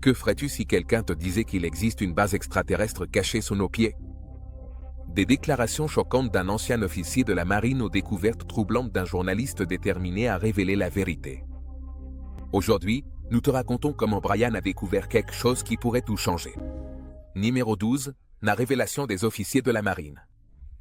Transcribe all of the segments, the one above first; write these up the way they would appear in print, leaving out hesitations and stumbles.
Que ferais-tu si quelqu'un te disait qu'il existe une base extraterrestre cachée sous nos pieds? Des déclarations choquantes d'un ancien officier de la marine aux découvertes troublantes d'un journaliste déterminé à révéler la vérité. Aujourd'hui, nous te racontons comment Brian a découvert quelque chose qui pourrait tout changer. Numéro 12, la révélation des officiers de la marine.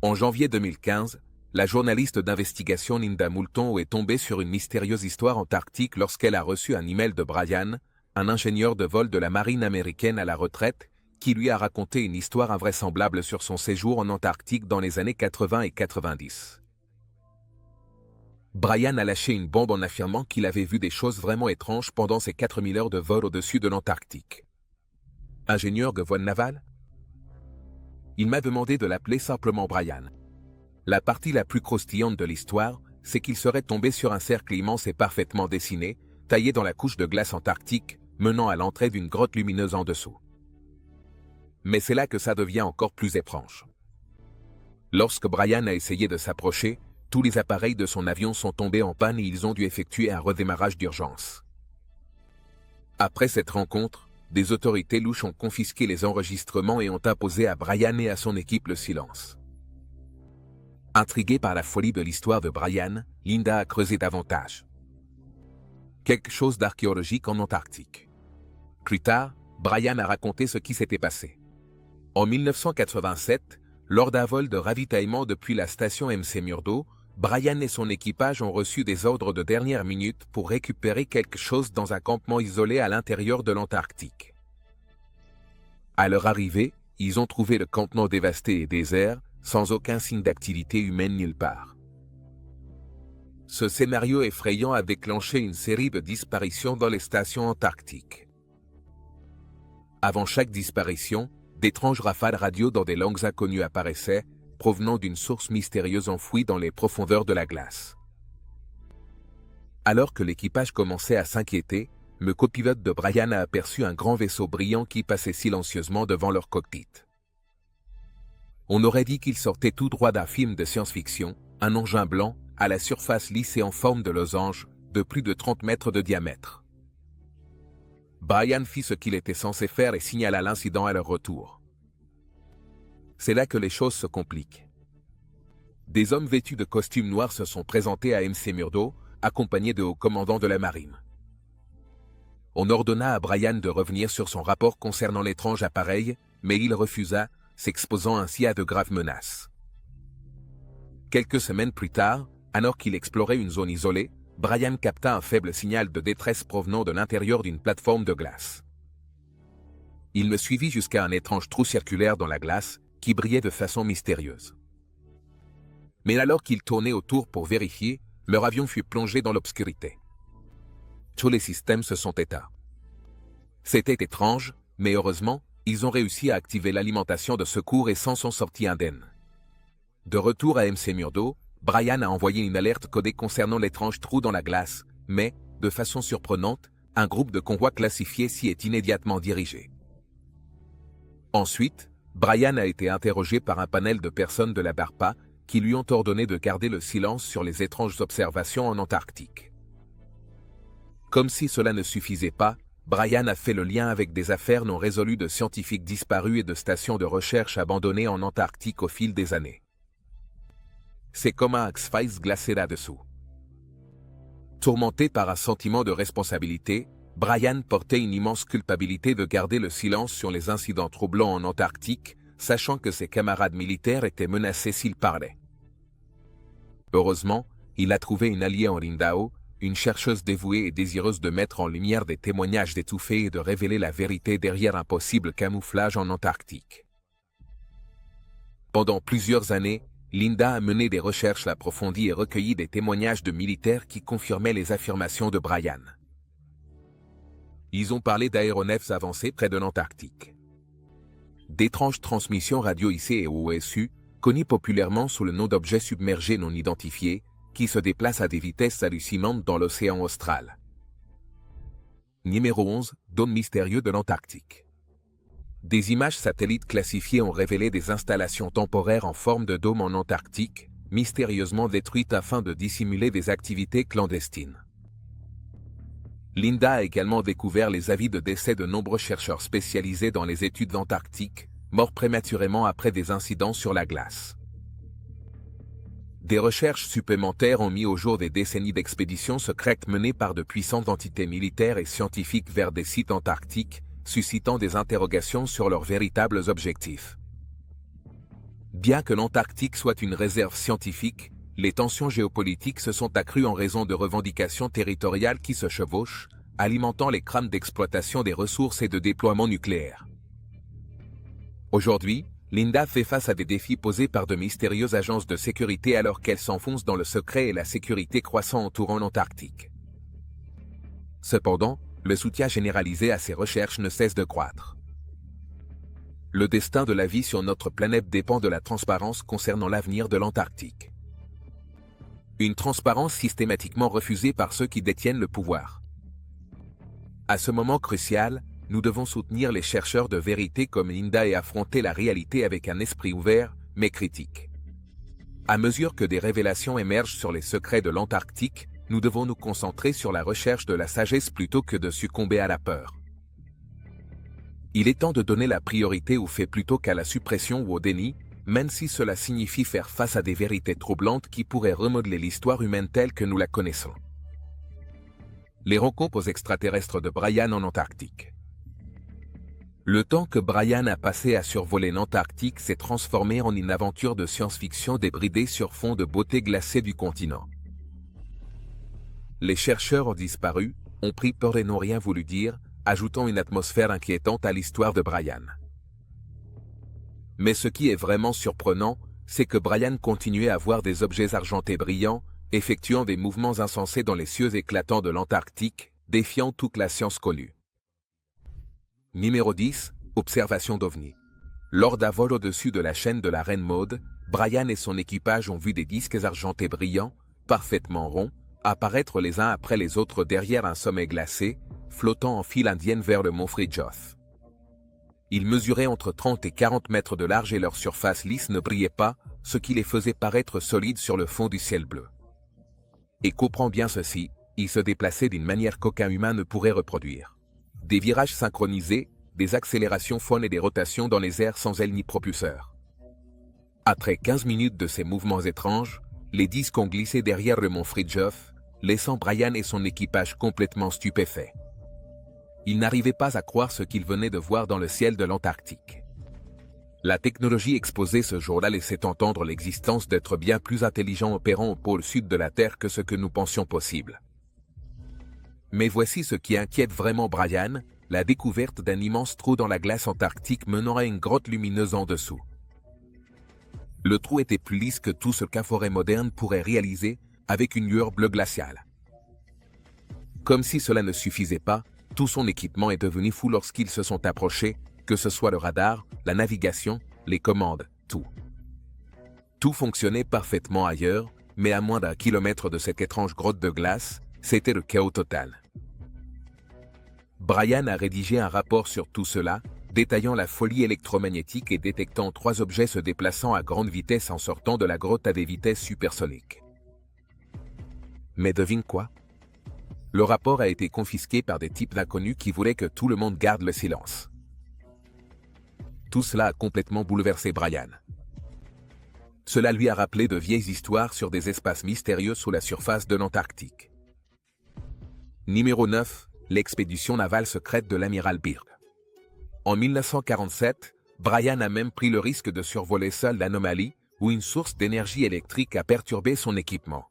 En janvier 2015, la journaliste d'investigation Linda Moulton est tombée sur une mystérieuse histoire antarctique lorsqu'elle a reçu un email de Brian, un ingénieur de vol de la marine américaine à la retraite, qui lui a raconté une histoire invraisemblable sur son séjour en Antarctique dans les années 80 et 90. Brian a lâché une bombe en affirmant qu'il avait vu des choses vraiment étranges pendant ses 4000 heures de vol au-dessus de l'Antarctique. Ingénieur de vol naval? Il m'a demandé de l'appeler simplement Brian. La partie la plus croustillante de l'histoire, c'est qu'il serait tombé sur un cercle immense et parfaitement dessiné, taillé dans la couche de glace antarctique, menant à l'entrée d'une grotte lumineuse en dessous. Mais c'est là que ça devient encore plus étrange. Lorsque Brian a essayé de s'approcher, tous les appareils de son avion sont tombés en panne et ils ont dû effectuer un redémarrage d'urgence. Après cette rencontre, des autorités louches ont confisqué les enregistrements et ont imposé à Brian et à son équipe le silence. Intriguée par la folie de l'histoire de Brian, Linda a creusé davantage. Quelque chose d'archéologique en Antarctique. Plus tard, Brian a raconté ce qui s'était passé. En 1987, lors d'un vol de ravitaillement depuis la station MC Murdo, Brian et son équipage ont reçu des ordres de dernière minute pour récupérer quelque chose dans un campement isolé à l'intérieur de l'Antarctique. À leur arrivée, ils ont trouvé le campement dévasté et désert, sans aucun signe d'activité humaine nulle part. Ce scénario effrayant a déclenché une série de disparitions dans les stations antarctiques. Avant chaque disparition, d'étranges rafales radio dans des langues inconnues apparaissaient, provenant d'une source mystérieuse enfouie dans les profondeurs de la glace. Alors que l'équipage commençait à s'inquiéter, le copilote de Brian a aperçu un grand vaisseau brillant qui passait silencieusement devant leur cockpit. On aurait dit qu'il sortait tout droit d'un film de science-fiction, un engin blanc, à la surface lisse et en forme de losange, de plus de 30 mètres de diamètre. Brian fit ce qu'il était censé faire et signala l'incident à leur retour. C'est là que les choses se compliquent. Des hommes vêtus de costumes noirs se sont présentés à MC Murdo, accompagnés de hauts commandants de la marine. On ordonna à Brian de revenir sur son rapport concernant l'étrange appareil, mais il refusa, s'exposant ainsi à de graves menaces. Quelques semaines plus tard, alors qu'il explorait une zone isolée, Brian capta un faible signal de détresse provenant de l'intérieur d'une plateforme de glace. Il me suivit jusqu'à un étrange trou circulaire dans la glace, qui brillait de façon mystérieuse. Mais alors qu'il tournait autour pour vérifier, leur avion fut plongé dans l'obscurité. Tous les systèmes se sont éteints. C'était étrange, mais heureusement, ils ont réussi à activer l'alimentation de secours et s'en sont sortis indemnes. De retour à MC Murdo, Brian a envoyé une alerte codée concernant l'étrange trou dans la glace, mais, de façon surprenante, un groupe de convois classifié s'y est immédiatement dirigé. Ensuite, Brian a été interrogé par un panel de personnes de la DARPA qui lui ont ordonné de garder le silence sur les étranges observations en Antarctique. Comme si cela ne suffisait pas, Brian a fait le lien avec des affaires non résolues de scientifiques disparus et de stations de recherche abandonnées en Antarctique au fil des années. C'est comme un X-Files glacé là-dessous. Tourmenté par un sentiment de responsabilité, Brian portait une immense culpabilité de garder le silence sur les incidents troublants en Antarctique, sachant que ses camarades militaires étaient menacés s'il parlait. Heureusement, il a trouvé une alliée en Lindau, une chercheuse dévouée et désireuse de mettre en lumière des témoignages d'étouffés et de révéler la vérité derrière un possible camouflage en Antarctique. Pendant plusieurs années, Linda a mené des recherches approfondies et recueilli des témoignages de militaires qui confirmaient les affirmations de Brian. Ils ont parlé d'aéronefs avancés près de l'Antarctique. D'étranges transmissions radio IC et OSU, connues populairement sous le nom d'objets submergés non identifiés, qui se déplacent à des vitesses hallucinantes dans l'océan austral. Numéro 11, dôme mystérieux de l'Antarctique. Des images satellites classifiées ont révélé des installations temporaires en forme de dôme en Antarctique, mystérieusement détruites afin de dissimuler des activités clandestines. Linda a également découvert les avis de décès de nombreux chercheurs spécialisés dans les études antarctiques, morts prématurément après des incidents sur la glace. Des recherches supplémentaires ont mis au jour des décennies d'expéditions secrètes menées par de puissantes entités militaires et scientifiques vers des sites antarctiques, suscitant des interrogations sur leurs véritables objectifs. Bien que l'Antarctique soit une réserve scientifique, les tensions géopolitiques se sont accrues en raison de revendications territoriales qui se chevauchent, alimentant les craintes d'exploitation des ressources et de déploiement nucléaire. Aujourd'hui, Linda fait face à des défis posés par de mystérieuses agences de sécurité alors qu'elle s'enfonce dans le secret et la sécurité croissant entourant l'Antarctique. Cependant, le soutien généralisé à ces recherches ne cesse de croître. Le destin de la vie sur notre planète dépend de la transparence concernant l'avenir de l'Antarctique. Une transparence systématiquement refusée par ceux qui détiennent le pouvoir. À ce moment crucial, nous devons soutenir les chercheurs de vérité comme Linda et affronter la réalité avec un esprit ouvert, mais critique. À mesure que des révélations émergent sur les secrets de l'Antarctique, nous devons nous concentrer sur la recherche de la sagesse plutôt que de succomber à la peur. Il est temps de donner la priorité aux faits plutôt qu'à la suppression ou au déni, même si cela signifie faire face à des vérités troublantes qui pourraient remodeler l'histoire humaine telle que nous la connaissons. Les rencontres aux extraterrestres de Brian en Antarctique. Le temps que Brian a passé à survoler l'Antarctique s'est transformé en une aventure de science-fiction débridée sur fond de beauté glacée du continent. Les chercheurs ont disparu, ont pris peur et n'ont rien voulu dire, ajoutant une atmosphère inquiétante à l'histoire de Brian. Mais ce qui est vraiment surprenant, c'est que Brian continuait à voir des objets argentés brillants, effectuant des mouvements insensés dans les cieux éclatants de l'Antarctique, défiant toute la science connue. Numéro 10, observation d'OVNI. Lors d'un vol au-dessus de la chaîne de la Reine Maud, Brian et son équipage ont vu des disques argentés brillants, parfaitement ronds, apparaître les uns après les autres derrière un sommet glacé, flottant en file indienne vers le mont Fridtjof. Ils mesuraient entre 30 et 40 mètres de large et leur surface lisse ne brillait pas, ce qui les faisait paraître solides sur le fond du ciel bleu. Et comprends bien ceci, ils se déplaçaient d'une manière qu'aucun humain ne pourrait reproduire. Des virages synchronisés, des accélérations folles et des rotations dans les airs sans ailes ni propulseurs. Après 15 minutes de ces mouvements étranges, les disques ont glissé derrière le mont Fridtjof, laissant Brian et son équipage complètement stupéfaits. Ils n'arrivaient pas à croire ce qu'ils venaient de voir dans le ciel de l'Antarctique. La technologie exposée ce jour-là laissait entendre l'existence d'êtres bien plus intelligents opérant au pôle sud de la Terre que ce que nous pensions possible. Mais voici ce qui inquiète vraiment Brian, la découverte d'un immense trou dans la glace antarctique menant à une grotte lumineuse en dessous. Le trou était plus lisse que tout ce qu'un forêt moderne pourrait réaliser, avec une lueur bleue glaciale. Comme si cela ne suffisait pas, tout son équipement est devenu fou lorsqu'ils se sont approchés, que ce soit le radar, la navigation, les commandes, tout. Tout fonctionnait parfaitement ailleurs, mais à moins d'1 kilomètre de cette étrange grotte de glace, c'était le chaos total. Brian a rédigé un rapport sur tout cela, détaillant la folie électromagnétique et détectant 3 objets se déplaçant à grande vitesse en sortant de la grotte à des vitesses supersoniques. Mais devine quoi? Le rapport a été confisqué par des types inconnus qui voulaient que tout le monde garde le silence. Tout cela a complètement bouleversé Brian. Cela lui a rappelé de vieilles histoires sur des espaces mystérieux sous la surface de l'Antarctique. Numéro 9, l'expédition navale secrète de l'amiral Byrd. En 1947, Brian a même pris le risque de survoler seul l'anomalie, où une source d'énergie électrique a perturbé son équipement.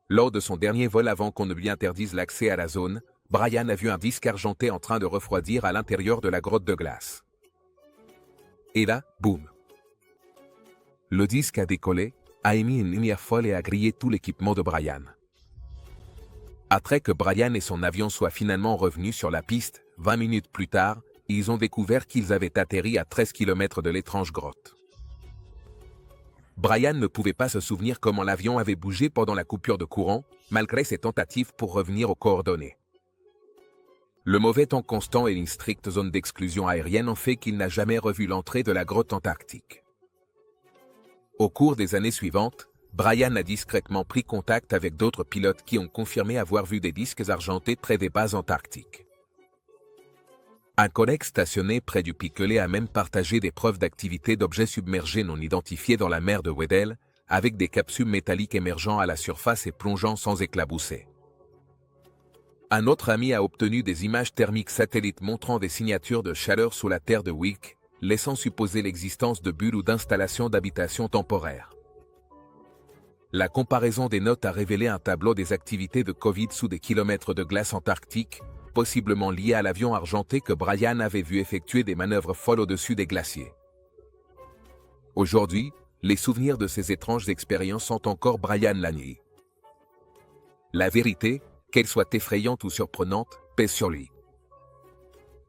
Lors de son dernier vol avant qu'on ne lui interdise l'accès à la zone, Brian a vu un disque argenté en train de refroidir à l'intérieur de la grotte de glace. Et là, boum! Le disque a décollé, a émis une lumière folle et a grillé tout l'équipement de Brian. Après que Brian et son avion soient finalement revenus sur la piste, 20 minutes plus tard, ils ont découvert qu'ils avaient atterri à 13 km de l'étrange grotte. Brian ne pouvait pas se souvenir comment l'avion avait bougé pendant la coupure de courant, malgré ses tentatives pour revenir aux coordonnées. Le mauvais temps constant et une stricte zone d'exclusion aérienne ont fait qu'il n'a jamais revu l'entrée de la grotte antarctique. Au cours des années suivantes, Brian a discrètement pris contact avec d'autres pilotes qui ont confirmé avoir vu des disques argentés près des bases antarctiques. Un collègue stationné près du Piquelet a même partagé des preuves d'activité d'objets submergés non identifiés dans la mer de Weddell, avec des capsules métalliques émergeant à la surface et plongeant sans éclabousser. Un autre ami a obtenu des images thermiques satellites montrant des signatures de chaleur sous la terre de Wick, laissant supposer l'existence de bulles ou d'installations d'habitation temporaire. La comparaison des notes a révélé un tableau des activités de Covid sous des kilomètres de glace antarctique, possiblement lié à l'avion argenté que Brian avait vu effectuer des manœuvres folles au-dessus des glaciers. Aujourd'hui, les souvenirs de ces étranges expériences sont encore Brian Lanier. La vérité, qu'elle soit effrayante ou surprenante, pèse sur lui.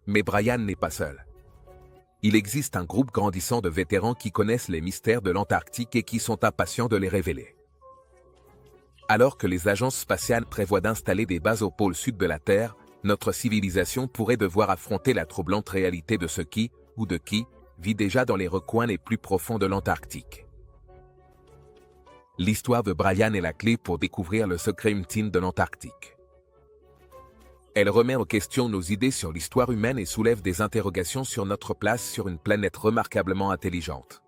Mais Brian n'est pas seul. Il existe un groupe grandissant de vétérans qui connaissent les mystères de l'Antarctique et qui sont impatients de les révéler. Alors que les agences spatiales prévoient d'installer des bases au pôle sud de la Terre, notre civilisation pourrait devoir affronter la troublante réalité de ce qui, ou de qui, vit déjà dans les recoins les plus profonds de l'Antarctique. L'histoire de Brian est la clé pour découvrir le secret ultime de l'Antarctique. Elle remet en question nos idées sur l'histoire humaine et soulève des interrogations sur notre place sur une planète remarquablement intelligente.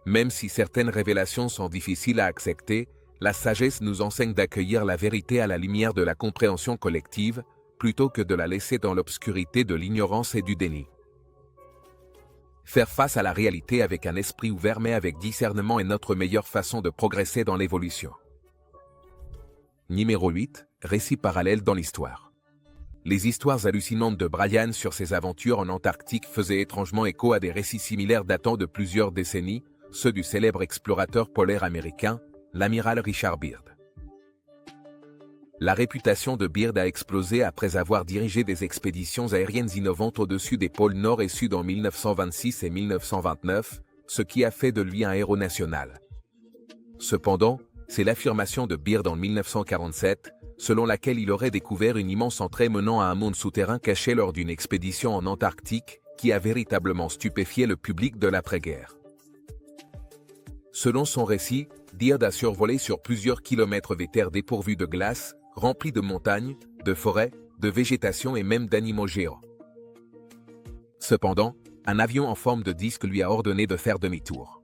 Même si certaines révélations sont difficiles à accepter, la sagesse nous enseigne d'accueillir la vérité à la lumière de la compréhension collective, plutôt que de la laisser dans l'obscurité de l'ignorance et du déni. Faire face à la réalité avec un esprit ouvert mais avec discernement est notre meilleure façon de progresser dans l'évolution. Numéro 8. Récits parallèles dans l'histoire. Les histoires hallucinantes de Brian sur ses aventures en Antarctique faisaient étrangement écho à des récits similaires datant de plusieurs décennies, ceux du célèbre explorateur polaire américain, l'amiral Richard Byrd. La réputation de Byrd a explosé après avoir dirigé des expéditions aériennes innovantes au-dessus des pôles Nord et Sud en 1926 et 1929, ce qui a fait de lui un héros national. Cependant, c'est l'affirmation de Byrd en 1947, selon laquelle il aurait découvert une immense entrée menant à un monde souterrain caché lors d'une expédition en Antarctique, qui a véritablement stupéfié le public de l'après-guerre. Selon son récit, Byrd a survolé sur plusieurs kilomètres des terres dépourvues de glace, remplies de montagnes, de forêts, de végétation et même d'animaux géants. Cependant, un avion en forme de disque lui a ordonné de faire demi-tour.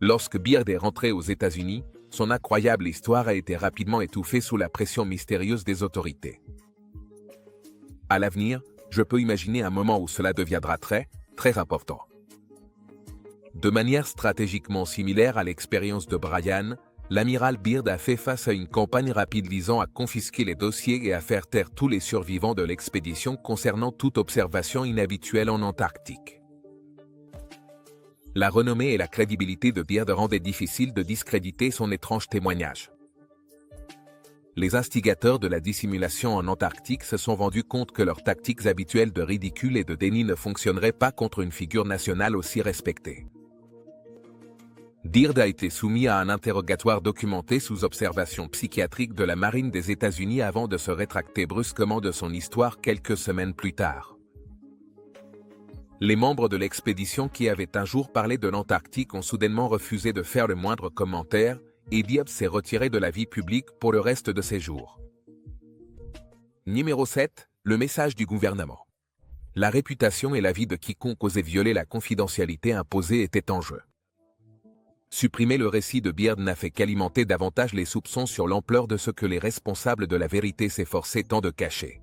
Lorsque Byrd est rentré aux États-Unis, son incroyable histoire a été rapidement étouffée sous la pression mystérieuse des autorités. À l'avenir, je peux imaginer un moment où cela deviendra très important. De manière stratégiquement similaire à l'expérience de Brian, l'amiral Byrd a fait face à une campagne rapide visant à confisquer les dossiers et à faire taire tous les survivants de l'expédition concernant toute observation inhabituelle en Antarctique. La renommée et la crédibilité de Byrd rendaient difficile de discréditer son étrange témoignage. Les instigateurs de la dissimulation en Antarctique se sont rendus compte que leurs tactiques habituelles de ridicule et de déni ne fonctionneraient pas contre une figure nationale aussi respectée. Byrd a été soumis à un interrogatoire documenté sous observation psychiatrique de la marine des États-Unis avant de se rétracter brusquement de son histoire quelques semaines plus tard. Les membres de l'expédition qui avaient un jour parlé de l'Antarctique ont soudainement refusé de faire le moindre commentaire, et Byrd s'est retiré de la vie publique pour le reste de ses jours. Numéro 7. Le message du gouvernement. La réputation et la vie de quiconque osait violer la confidentialité imposée étaient en jeu. Supprimer le récit de Byrd n'a fait qu'alimenter davantage les soupçons sur l'ampleur de ce que les responsables de la vérité s'efforçaient tant de cacher.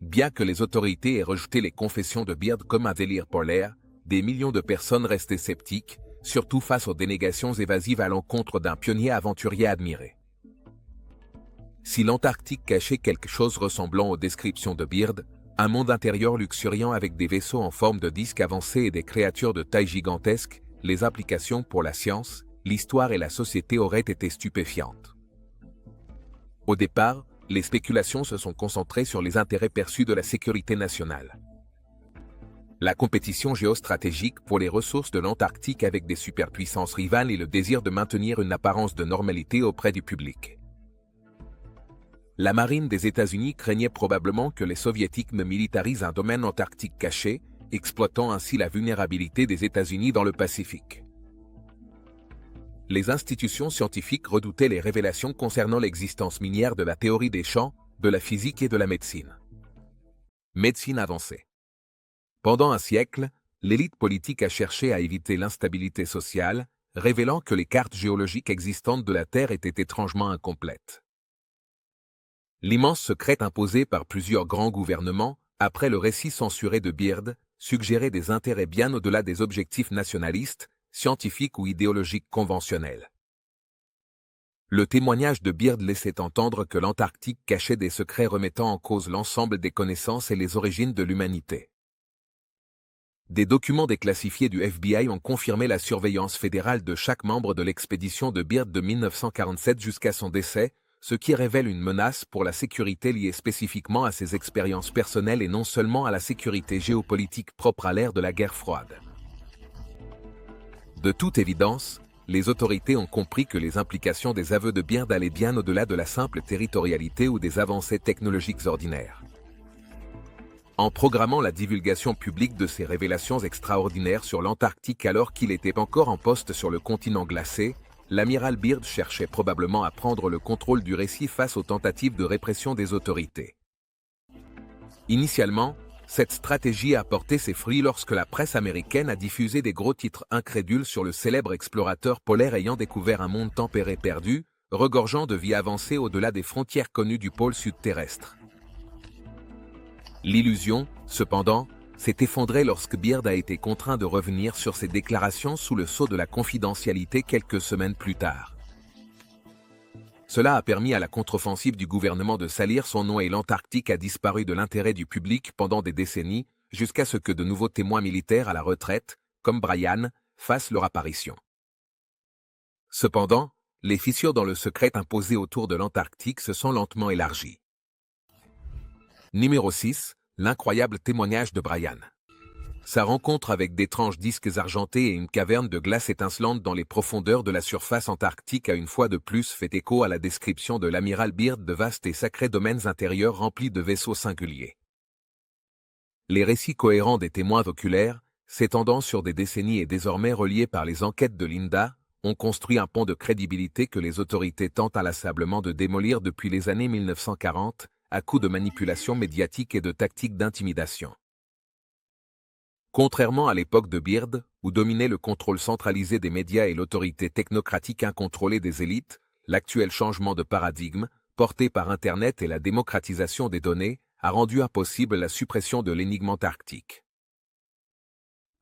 Bien que les autorités aient rejeté les confessions de Byrd comme un délire polaire, des millions de personnes restaient sceptiques, surtout face aux dénégations évasives à l'encontre d'un pionnier aventurier admiré. Si l'Antarctique cachait quelque chose ressemblant aux descriptions de Byrd, un monde intérieur luxuriant avec des vaisseaux en forme de disques avancés et des créatures de taille gigantesque, les implications pour la science, l'histoire et la société auraient été stupéfiantes. Au départ, les spéculations se sont concentrées sur les intérêts perçus de la sécurité nationale. La compétition géostratégique pour les ressources de l'Antarctique avec des superpuissances rivales et le désir de maintenir une apparence de normalité auprès du public. La marine des États-Unis craignait probablement que les Soviétiques ne militarisent un domaine antarctique caché, exploitant ainsi la vulnérabilité des États-Unis dans le Pacifique. Les institutions scientifiques redoutaient les révélations concernant l'existence minière de la théorie des champs, de la physique et de la médecine. Médecine avancée. Pendant un siècle, l'élite politique a cherché à éviter l'instabilité sociale, révélant que les cartes géologiques existantes de la Terre étaient étrangement incomplètes. L'immense secret imposé par plusieurs grands gouvernements, après le récit censuré de Beard, suggérait des intérêts bien au-delà des objectifs nationalistes, scientifiques ou idéologiques conventionnels. Le témoignage de Beard laissait entendre que l'Antarctique cachait des secrets remettant en cause l'ensemble des connaissances et les origines de l'humanité. Des documents déclassifiés du FBI ont confirmé la surveillance fédérale de chaque membre de l'expédition de Beard de 1947 jusqu'à son décès, ce qui révèle une menace pour la sécurité liée spécifiquement à ses expériences personnelles et non seulement à la sécurité géopolitique propre à l'ère de la guerre froide. De toute évidence, les autorités ont compris que les implications des aveux de Beard allaient bien au-delà de la simple territorialité ou des avancées technologiques ordinaires. En programmant la divulgation publique de ces révélations extraordinaires sur l'Antarctique alors qu'il était encore en poste sur le continent glacé, l'amiral Beard cherchait probablement à prendre le contrôle du récit face aux tentatives de répression des autorités. Initialement, cette stratégie a porté ses fruits lorsque la presse américaine a diffusé des gros titres incrédules sur le célèbre explorateur polaire ayant découvert un monde tempéré perdu, regorgeant de vie avancée au-delà des frontières connues du pôle sud terrestre. L'illusion, cependant, s'est effondrée lorsque Beard a été contraint de revenir sur ses déclarations sous le sceau de la confidentialité quelques semaines plus tard. Cela a permis à la contre-offensive du gouvernement de salir son nom et l'Antarctique a disparu de l'intérêt du public pendant des décennies, jusqu'à ce que de nouveaux témoins militaires à la retraite, comme Bryan, fassent leur apparition. Cependant, les fissures dans le secret imposé autour de l'Antarctique se sont lentement élargies. Numéro 6, l'incroyable témoignage de Bryan. Sa rencontre avec d'étranges disques argentés et une caverne de glace étincelante dans les profondeurs de la surface antarctique a une fois de plus fait écho à la description de l'amiral Beard de vastes et sacrés domaines intérieurs remplis de vaisseaux singuliers. Les récits cohérents des témoins oculaires, s'étendant sur des décennies et désormais reliés par les enquêtes de Linda, ont construit un pont de crédibilité que les autorités tentent inlassablement de démolir depuis les années 1940, à coups de manipulation médiatique et de tactiques d'intimidation. Contrairement à l'époque de Beard, où dominait le contrôle centralisé des médias et l'autorité technocratique incontrôlée des élites, l'actuel changement de paradigme, porté par Internet et la démocratisation des données, a rendu impossible la suppression de l'énigme antarctique.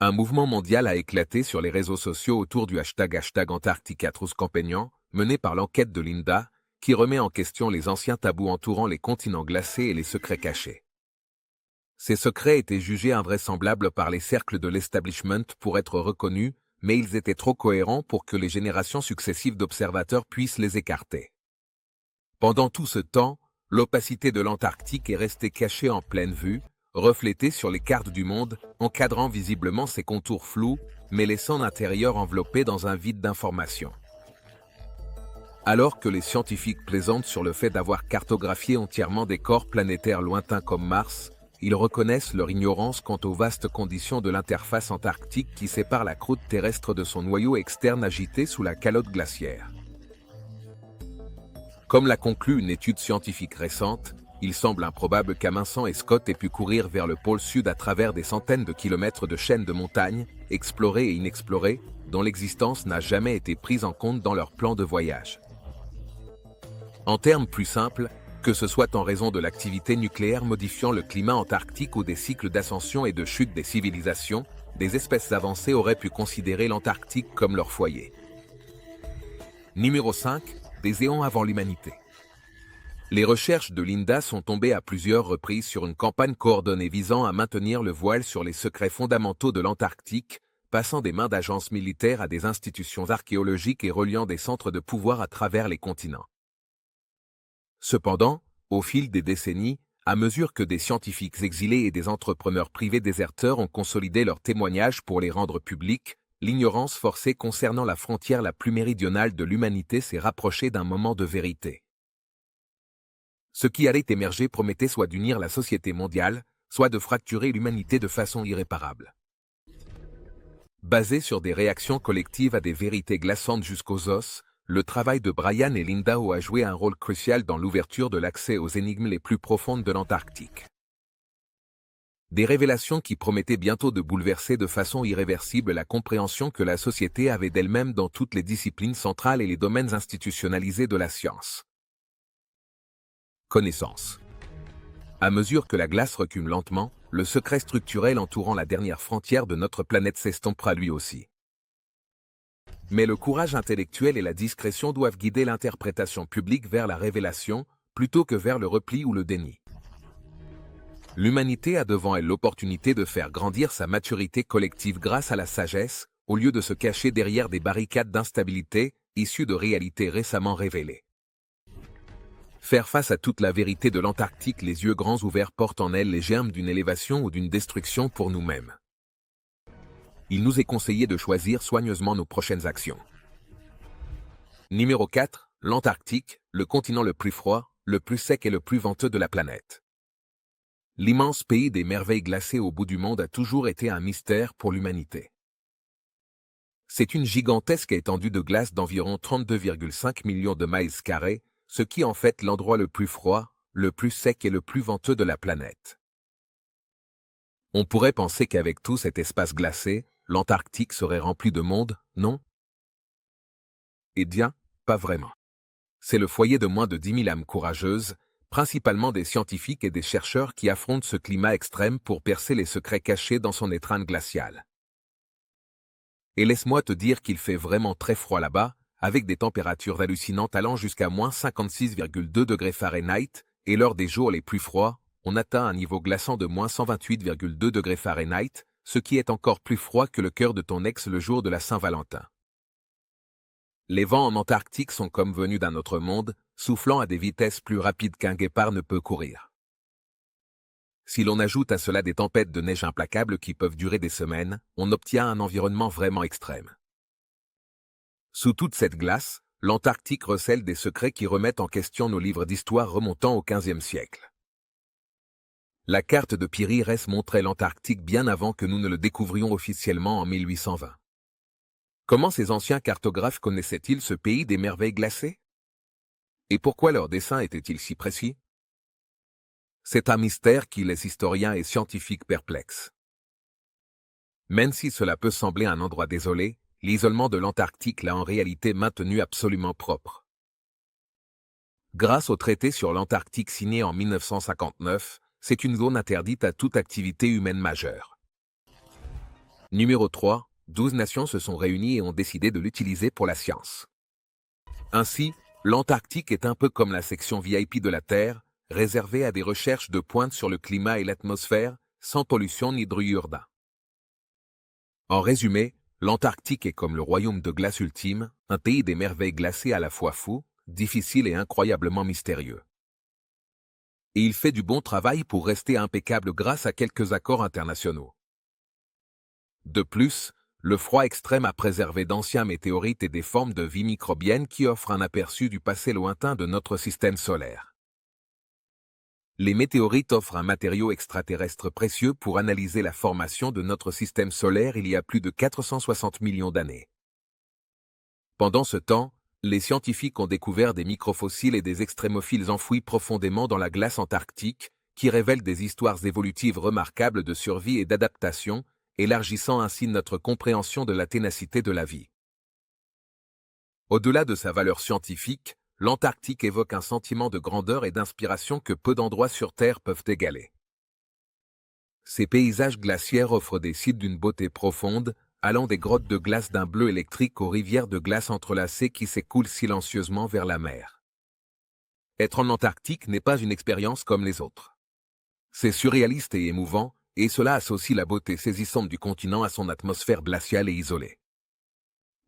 Un mouvement mondial a éclaté sur les réseaux sociaux autour du hashtag #Antarctica-Truce-Campagnan, mené par l'enquête de Linda, qui remet en question les anciens tabous entourant les continents glacés et les secrets cachés. Ces secrets étaient jugés invraisemblables par les cercles de l'establishment pour être reconnus, mais ils étaient trop cohérents pour que les générations successives d'observateurs puissent les écarter. Pendant tout ce temps, l'opacité de l'Antarctique est restée cachée en pleine vue, reflétée sur les cartes du monde, encadrant visiblement ses contours flous, mais laissant l'intérieur enveloppé dans un vide d'informations. Alors que les scientifiques plaisantent sur le fait d'avoir cartographié entièrement des corps planétaires lointains comme Mars, ils reconnaissent leur ignorance quant aux vastes conditions de l'interface antarctique qui sépare la croûte terrestre de son noyau externe agité sous la calotte glaciaire. Comme l'a conclu une étude scientifique récente, il semble improbable qu'Amundsen et Scott aient pu courir vers le pôle sud à travers des centaines de kilomètres de chaînes de montagnes, explorées et inexplorées, dont l'existence n'a jamais été prise en compte dans leur plan de voyage. En termes plus simples, que ce soit en raison de l'activité nucléaire modifiant le climat antarctique ou des cycles d'ascension et de chute des civilisations, des espèces avancées auraient pu considérer l'Antarctique comme leur foyer. Numéro 5, des éons avant l'humanité. Les recherches de Linda sont tombées à plusieurs reprises sur une campagne coordonnée visant à maintenir le voile sur les secrets fondamentaux de l'Antarctique, passant des mains d'agences militaires à des institutions archéologiques et reliant des centres de pouvoir à travers les continents. Cependant, au fil des décennies, à mesure que des scientifiques exilés et des entrepreneurs privés déserteurs ont consolidé leurs témoignages pour les rendre publics, l'ignorance forcée concernant la frontière la plus méridionale de l'humanité s'est rapprochée d'un moment de vérité. Ce qui allait émerger promettait soit d'unir la société mondiale, soit de fracturer l'humanité de façon irréparable. Basé sur des réactions collectives à des vérités glaçantes jusqu'aux os, le travail de Brian et Linda a joué un rôle crucial dans l'ouverture de l'accès aux énigmes les plus profondes de l'Antarctique. Des révélations qui promettaient bientôt de bouleverser de façon irréversible la compréhension que la société avait d'elle-même dans toutes les disciplines centrales et les domaines institutionnalisés de la science. Connaissance. À mesure que la glace recule lentement, le secret structurel entourant la dernière frontière de notre planète s'estompera lui aussi. Mais le courage intellectuel et la discrétion doivent guider l'interprétation publique vers la révélation, plutôt que vers le repli ou le déni. L'humanité a devant elle l'opportunité de faire grandir sa maturité collective grâce à la sagesse, au lieu de se cacher derrière des barricades d'instabilité, issues de réalités récemment révélées. Faire face à toute la vérité de l'Antarctique les yeux grands ouverts porte en elle les germes d'une élévation ou d'une destruction pour nous-mêmes. Il nous est conseillé de choisir soigneusement nos prochaines actions. Numéro 4. L'Antarctique, le continent le plus froid, le plus sec et le plus venteux de la planète. L'immense pays des merveilles glacées au bout du monde a toujours été un mystère pour l'humanité. C'est une gigantesque étendue de glace d'environ 32,5 millions de miles carrés, ce qui en fait l'endroit le plus froid, le plus sec et le plus venteux de la planète. On pourrait penser qu'avec tout cet espace glacé, l'Antarctique serait rempli de monde, non? Eh bien, pas vraiment. C'est le foyer de moins de 10 000 âmes courageuses, principalement des scientifiques et des chercheurs qui affrontent ce climat extrême pour percer les secrets cachés dans son étreinte glaciale. Et laisse-moi te dire qu'il fait vraiment très froid là-bas, avec des températures hallucinantes allant jusqu'à moins 56,2 degrés Fahrenheit, et lors des jours les plus froids, on atteint un niveau glaçant de moins 128,2 degrés Fahrenheit, ce qui est encore plus froid que le cœur de ton ex le jour de la Saint-Valentin. Les vents en Antarctique sont comme venus d'un autre monde, soufflant à des vitesses plus rapides qu'un guépard ne peut courir. Si l'on ajoute à cela des tempêtes de neige implacables qui peuvent durer des semaines, on obtient un environnement vraiment extrême. Sous toute cette glace, l'Antarctique recèle des secrets qui remettent en question nos livres d'histoire remontant au XVe siècle. La carte de Piri Reis montrait l'Antarctique bien avant que nous ne le découvrions officiellement en 1820. Comment ces anciens cartographes connaissaient-ils ce pays des merveilles glacées? Et pourquoi leurs dessins étaient-ils si précis? C'est un mystère qui laisse historiens et scientifiques perplexes. Même si cela peut sembler un endroit désolé, l'isolement de l'Antarctique l'a en réalité maintenu absolument propre. Grâce au traité sur l'Antarctique signé en 1959, c'est une zone interdite à toute activité humaine majeure. Numéro 3. 12 nations se sont réunies et ont décidé de l'utiliser pour la science. Ainsi, l'Antarctique est un peu comme la section VIP de la Terre, réservée à des recherches de pointe sur le climat et l'atmosphère, sans pollution ni bruit urbain. En résumé, l'Antarctique est comme le royaume de glace ultime, un pays des merveilles glacées à la fois fou, difficile et incroyablement mystérieux. Et il fait du bon travail pour rester impeccable grâce à quelques accords internationaux. De plus, le froid extrême a préservé d'anciens météorites et des formes de vie microbienne qui offrent un aperçu du passé lointain de notre système solaire. Les météorites offrent un matériau extraterrestre précieux pour analyser la formation de notre système solaire il y a plus de 460 millions d'années. Pendant ce temps, les scientifiques ont découvert des microfossiles et des extrémophiles enfouis profondément dans la glace antarctique, qui révèlent des histoires évolutives remarquables de survie et d'adaptation, élargissant ainsi notre compréhension de la ténacité de la vie. Au-delà de sa valeur scientifique, l'Antarctique évoque un sentiment de grandeur et d'inspiration que peu d'endroits sur Terre peuvent égaler. Ces paysages glaciaires offrent des sites d'une beauté profonde, allant des grottes de glace d'un bleu électrique aux rivières de glace entrelacées qui s'écoulent silencieusement vers la mer. Être en Antarctique n'est pas une expérience comme les autres. C'est surréaliste et émouvant, et cela associe la beauté saisissante du continent à son atmosphère glaciale et isolée.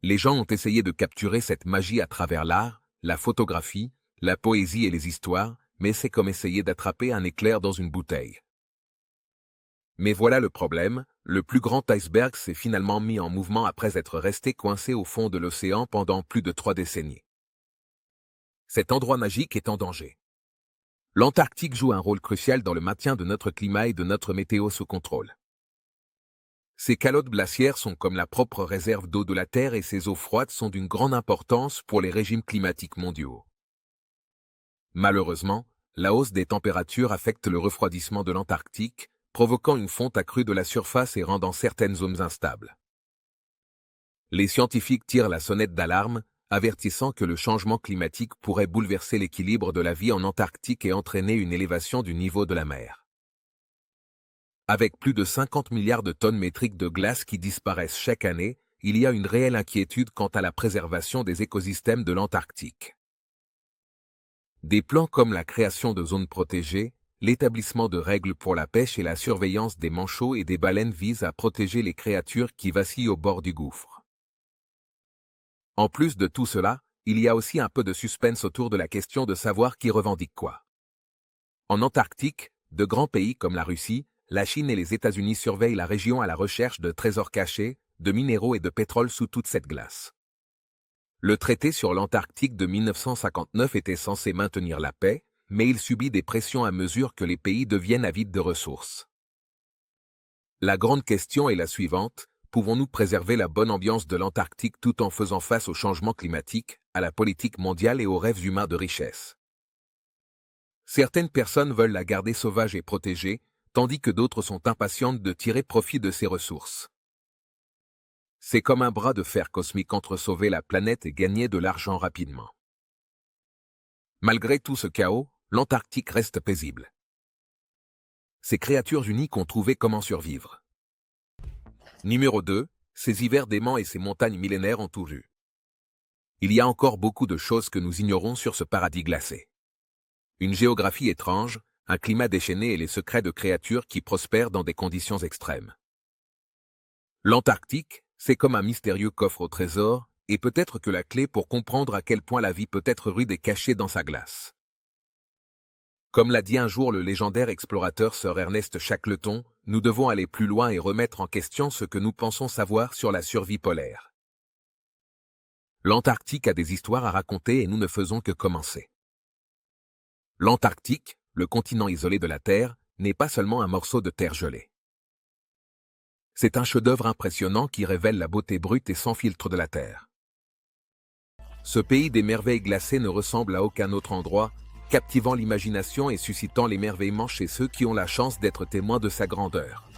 Les gens ont essayé de capturer cette magie à travers l'art, la photographie, la poésie et les histoires, mais c'est comme essayer d'attraper un éclair dans une bouteille. Mais voilà le problème, le plus grand iceberg s'est finalement mis en mouvement après être resté coincé au fond de l'océan pendant plus de 3 décennies. Cet endroit magique est en danger. L'Antarctique joue un rôle crucial dans le maintien de notre climat et de notre météo sous contrôle. Ces calottes glaciaires sont comme la propre réserve d'eau de la Terre et ces eaux froides sont d'une grande importance pour les régimes climatiques mondiaux. Malheureusement, la hausse des températures affecte le refroidissement de l'Antarctique, provoquant une fonte accrue de la surface et rendant certaines zones instables. Les scientifiques tirent la sonnette d'alarme, avertissant que le changement climatique pourrait bouleverser l'équilibre de la vie en Antarctique et entraîner une élévation du niveau de la mer. Avec plus de 50 milliards de tonnes métriques de glace qui disparaissent chaque année, il y a une réelle inquiétude quant à la préservation des écosystèmes de l'Antarctique. Des plans comme la création de zones protégées, l'établissement de règles pour la pêche et la surveillance des manchots et des baleines visent à protéger les créatures qui vacillent au bord du gouffre. En plus de tout cela, il y a aussi un peu de suspense autour de la question de savoir qui revendique quoi. En Antarctique, de grands pays comme la Russie, la Chine et les États-Unis surveillent la région à la recherche de trésors cachés, de minéraux et de pétrole sous toute cette glace. Le traité sur l'Antarctique de 1959 était censé maintenir la paix, mais il subit des pressions à mesure que les pays deviennent avides de ressources. La grande question est la suivante: pouvons-nous préserver la bonne ambiance de l'Antarctique tout en faisant face au changement climatique, à la politique mondiale et aux rêves humains de richesse? Certaines personnes veulent la garder sauvage et protégée, tandis que d'autres sont impatientes de tirer profit de ses ressources. C'est comme un bras de fer cosmique entre sauver la planète et gagner de l'argent rapidement. Malgré tout ce chaos, l'Antarctique reste paisible. Ces créatures uniques ont trouvé comment survivre. Numéro 2, ces hivers déments et ces montagnes millénaires ont tout vu. Il y a encore beaucoup de choses que nous ignorons sur ce paradis glacé. Une géographie étrange, un climat déchaîné et les secrets de créatures qui prospèrent dans des conditions extrêmes. L'Antarctique, c'est comme un mystérieux coffre au trésor, et peut-être que la clé pour comprendre à quel point la vie peut être rude et cachée dans sa glace. Comme l'a dit un jour le légendaire explorateur Sir Ernest Shackleton, nous devons aller plus loin et remettre en question ce que nous pensons savoir sur la survie polaire. L'Antarctique a des histoires à raconter et nous ne faisons que commencer. L'Antarctique, le continent isolé de la Terre, n'est pas seulement un morceau de terre gelée. C'est un chef-d'œuvre impressionnant qui révèle la beauté brute et sans filtre de la Terre. Ce pays des merveilles glacées ne ressemble à aucun autre endroit, captivant l'imagination et suscitant l'émerveillement chez ceux qui ont la chance d'être témoins de sa grandeur.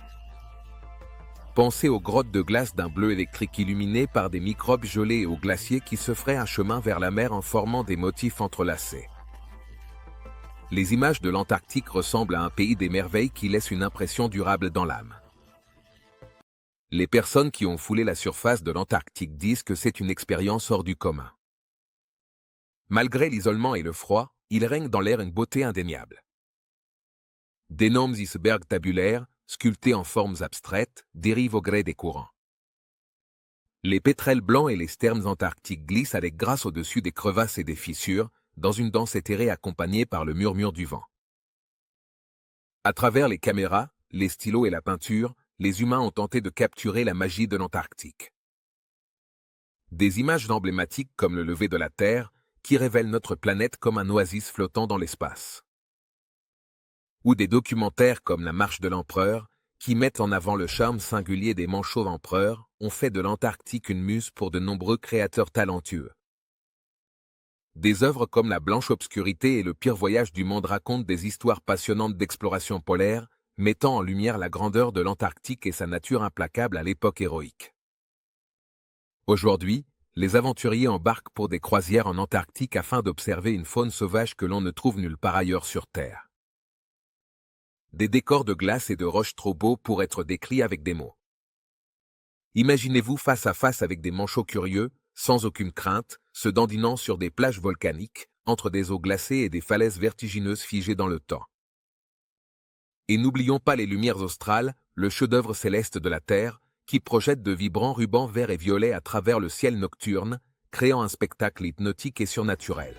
Pensez aux grottes de glace d'un bleu électrique illuminé par des microbes gelés et aux glaciers qui se feraient un chemin vers la mer en formant des motifs entrelacés. Les images de l'Antarctique ressemblent à un pays des merveilles qui laisse une impression durable dans l'âme. Les personnes qui ont foulé la surface de l'Antarctique disent que c'est une expérience hors du commun. Malgré l'isolement et le froid, il règne dans l'air une beauté indéniable. D'énormes icebergs tabulaires, sculptés en formes abstraites, dérivent au gré des courants. Les pétrels blancs et les sternes antarctiques glissent avec grâce au-dessus des crevasses et des fissures, dans une danse éthérée accompagnée par le murmure du vent. À travers les caméras, les stylos et la peinture, les humains ont tenté de capturer la magie de l'Antarctique. Des images emblématiques comme le lever de la Terre, qui révèlent notre planète comme un oasis flottant dans l'espace. Ou des documentaires comme La Marche de l'Empereur, qui mettent en avant le charme singulier des manchots empereurs, ont fait de l'Antarctique une muse pour de nombreux créateurs talentueux. Des œuvres comme La Blanche Obscurité et Le Pire Voyage du Monde racontent des histoires passionnantes d'exploration polaire, mettant en lumière la grandeur de l'Antarctique et sa nature implacable à l'époque héroïque. Aujourd'hui, les aventuriers embarquent pour des croisières en Antarctique afin d'observer une faune sauvage que l'on ne trouve nulle part ailleurs sur Terre. Des décors de glace et de roches trop beaux pour être décrits avec des mots. Imaginez-vous face à face avec des manchots curieux, sans aucune crainte, se dandinant sur des plages volcaniques, entre des eaux glacées et des falaises vertigineuses figées dans le temps. Et n'oublions pas les lumières australes, le chef-d'œuvre céleste de la Terre, qui projette de vibrants rubans verts et violets à travers le ciel nocturne, créant un spectacle hypnotique et surnaturel.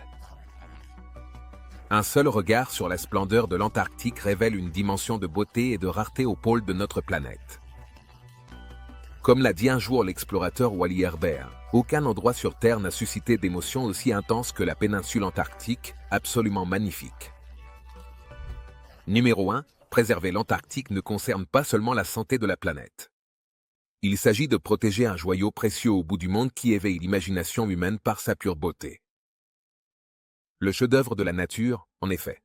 Un seul regard sur la splendeur de l'Antarctique révèle une dimension de beauté et de rareté au pôle de notre planète. Comme l'a dit un jour l'explorateur Wally Herbert, aucun endroit sur Terre n'a suscité d'émotions aussi intenses que la péninsule antarctique, absolument magnifique. Numéro 1. Préserver l'Antarctique ne concerne pas seulement la santé de la planète. Il s'agit de protéger un joyau précieux au bout du monde qui éveille l'imagination humaine par sa pure beauté. Le chef-d'œuvre de la nature, en effet.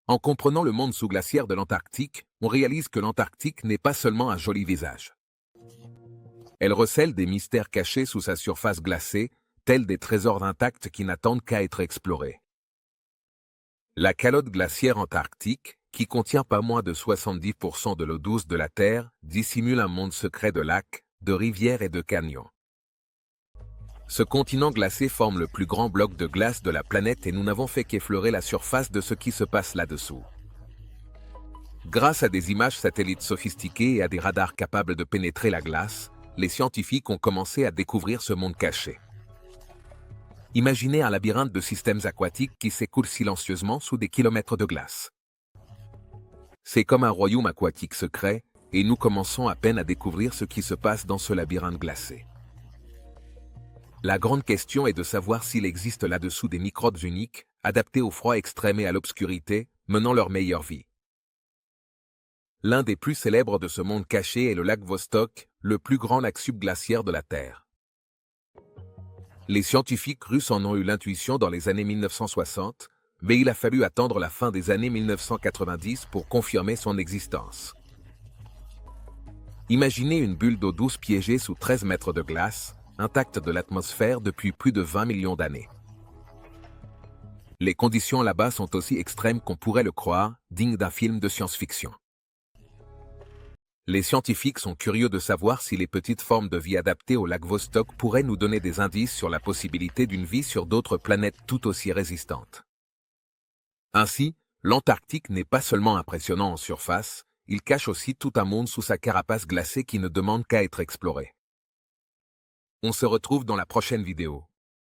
En comprenant le monde sous-glaciaire de l'Antarctique, on réalise que l'Antarctique n'est pas seulement un joli visage. Elle recèle des mystères cachés sous sa surface glacée, tels des trésors intacts qui n'attendent qu'à être explorés. La calotte glaciaire antarctique, qui contient pas moins de 70% de l'eau douce de la Terre, dissimule un monde secret de lacs, de rivières et de canyons. Ce continent glacé forme le plus grand bloc de glace de la planète et nous n'avons fait qu'effleurer la surface de ce qui se passe là-dessous. Grâce à des images satellites sophistiquées et à des radars capables de pénétrer la glace, les scientifiques ont commencé à découvrir ce monde caché. Imaginez un labyrinthe de systèmes aquatiques qui s'écoule silencieusement sous des kilomètres de glace. C'est comme un royaume aquatique secret, et nous commençons à peine à découvrir ce qui se passe dans ce labyrinthe glacé. La grande question est de savoir s'il existe là-dessous des microbes uniques, adaptés au froid extrême et à l'obscurité, menant leur meilleure vie. L'un des plus célèbres de ce monde caché est le lac Vostok, le plus grand lac subglaciaire de la Terre. Les scientifiques russes en ont eu l'intuition dans les années 1960, mais il a fallu attendre la fin des années 1990 pour confirmer son existence. Imaginez une bulle d'eau douce piégée sous 13 mètres de glace, intacte de l'atmosphère depuis plus de 20 millions d'années. Les conditions là-bas sont aussi extrêmes qu'on pourrait le croire, dignes d'un film de science-fiction. Les scientifiques sont curieux de savoir si les petites formes de vie adaptées au lac Vostok pourraient nous donner des indices sur la possibilité d'une vie sur d'autres planètes tout aussi résistantes. Ainsi, l'Antarctique n'est pas seulement impressionnant en surface, il cache aussi tout un monde sous sa carapace glacée qui ne demande qu'à être exploré. On se retrouve dans la prochaine vidéo.